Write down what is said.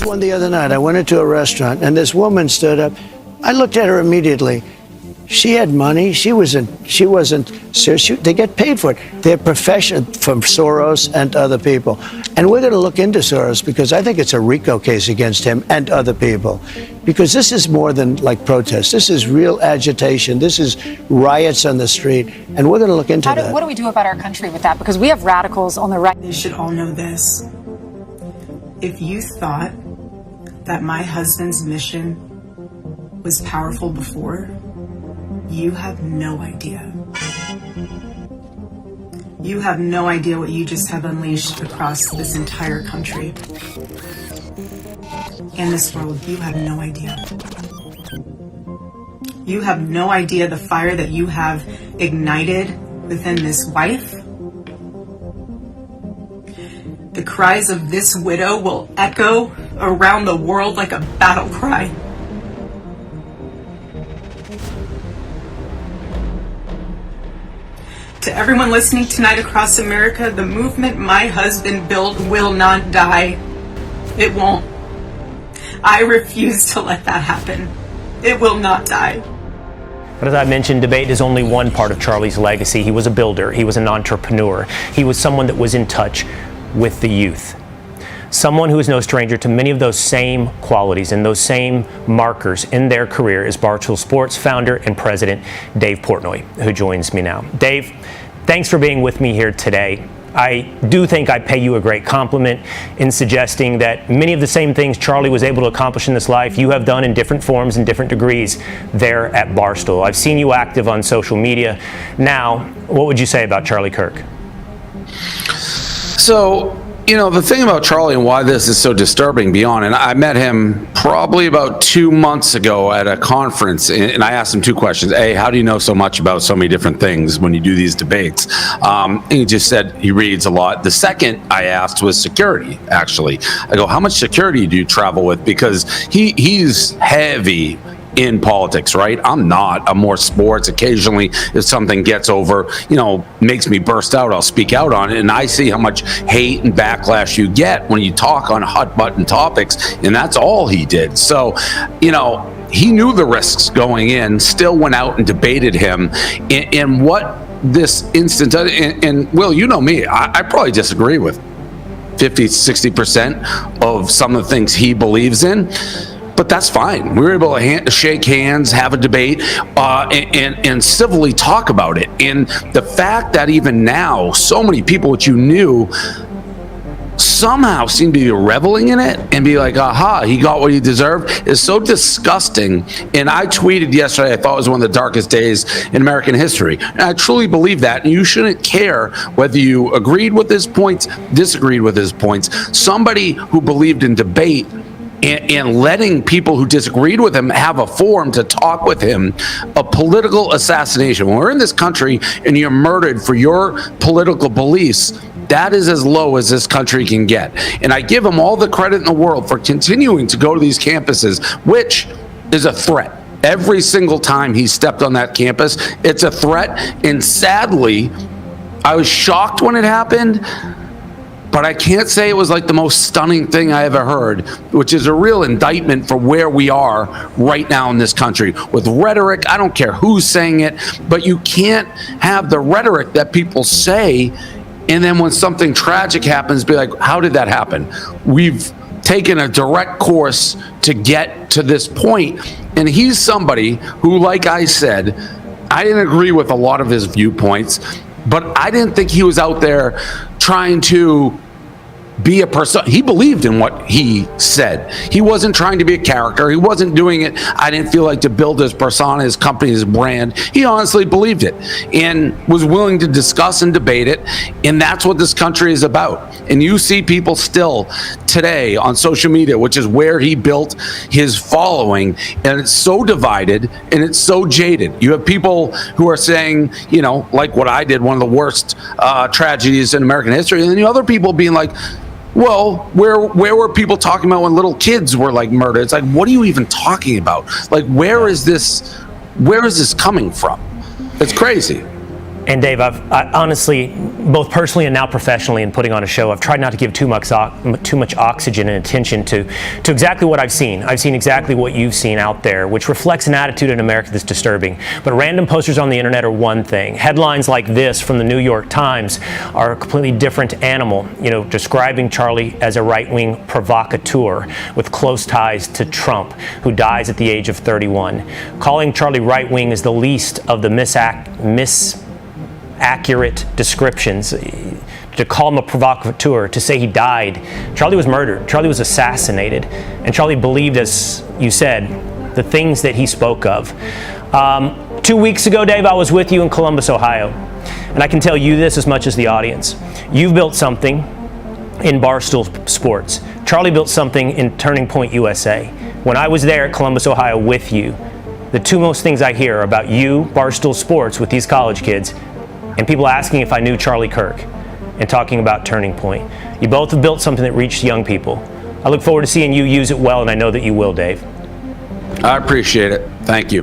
had one the other night. I went into a restaurant, and this woman stood up. I looked at her immediately. She had money. She wasn't serious. They get paid for it. They're professional from Soros and other people. And we're going to look into Soros because I think it's a RICO case against him and other people. Because this is more than like protests. This is real agitation. This is riots on the street. And we're going to look into that. What do we do about our country with that? Because we have radicals on the right. They should all know this. If you thought that my husband's mission was powerful before, you have no idea. You have no idea what you just have unleashed across this entire country. In this world, you have no idea. You have no idea the fire that you have ignited within this wife. The cries of this widow will echo around the world like a battle cry. To everyone listening tonight across America, the movement my husband built will not die. It won't. I refuse to let that happen. It will not die. But as I mentioned, debate is only one part of Charlie's legacy. He was a builder. He was an entrepreneur. He was someone that was in touch with the youth. Someone who is no stranger to many of those same qualities and those same markers in their career is Barstool Sports founder and president Dave Portnoy, who joins me now. Dave, thanks for being with me here today. I do think I pay you a great compliment in suggesting that many of the same things Charlie was able to accomplish in this life, you have done in different forms and different degrees there at Barstool. I've seen you active on social media. Now, what would you say about Charlie Kirk? So, you know, the thing about Charlie and why this is so disturbing beyond, and I met him probably about 2 months ago at a conference, and I asked him two questions. A, how do you know so much about so many different things when you do these debates? And he just said he reads a lot. The second I asked was security, actually. I go, how much security do you travel with? Because he's heavy in politics, right? I'm not. I'm more sports. Occasionally, if something gets over, makes me burst out, I'll speak out on it. And I see how much hate and backlash you get when you talk on hot button topics. And that's all he did. So, he knew the risks going in, still went out and debated him. And what this instance, and Will, you know me, I probably disagree with 50, 60% of some of the things he believes in. But that's fine. We were able to shake hands, have a debate, and civilly talk about it. And the fact that even now, so many people which you knew somehow seem to be reveling in it and be like, aha, he got what he deserved, is so disgusting. And I tweeted yesterday, I thought it was one of the darkest days in American history. And I truly believe that. And you shouldn't care whether you agreed with his points, disagreed with his points. Somebody who believed in debate and letting people who disagreed with him have a forum to talk with him, a political assassination. When we're in this country and you're murdered for your political beliefs, that is as low as this country can get. And I give him all the credit in the world for continuing to go to these campuses, which is a threat. Every single time he stepped on that campus, it's a threat. And sadly, I was shocked when it happened, but I can't say it was like the most stunning thing I ever heard, which is a real indictment for where we are right now in this country. With rhetoric, I don't care who's saying it, but you can't have the rhetoric that people say, and then when something tragic happens, be like, how did that happen? We've taken a direct course to get to this point, and he's somebody who, like I said, I didn't agree with a lot of his viewpoints, but I didn't think he was out there trying to be a person. He believed in what he said. He wasn't trying to be a character. He wasn't doing it, I didn't feel like, to build his persona, his company, his brand. He honestly believed it and was willing to discuss and debate it. And that's what this country is about. And you see people still today on social media, which is where he built his following, and it's so divided and it's so jaded. You have people who are saying, like what I did, one of the worst tragedies in American history, and then the other people being like, well, where were people talking about when little kids were like murdered? It's like, what are you even talking about? Like, where is this coming from? It's crazy. And Dave, I honestly, both personally and now professionally in putting on a show, I've tried not to give too much oxygen and attention to exactly what I've seen. I've seen exactly what you've seen out there, which reflects an attitude in America that's disturbing. But random posters on the internet are one thing. Headlines like this from the New York Times are a completely different animal, describing Charlie as a right-wing provocateur with close ties to Trump, who dies at the age of 31. Calling Charlie right-wing is the least of the accurate descriptions. To call him a provocateur, to say he died. Charlie was murdered. Charlie was assassinated. And Charlie believed, as you said, the things that he spoke of. 2 weeks ago, Dave, I was with you in Columbus, Ohio. And I can tell you this as much as the audience. You've built something in Barstool Sports. Charlie built something in Turning Point USA. When I was there at Columbus, Ohio with you, the two most things I hear about you, Barstool Sports, with these college kids, and people asking if I knew Charlie Kirk and talking about Turning Point. You both have built something that reached young people. I look forward to seeing you use it well, and I know that you will, Dave. I appreciate it. Thank you.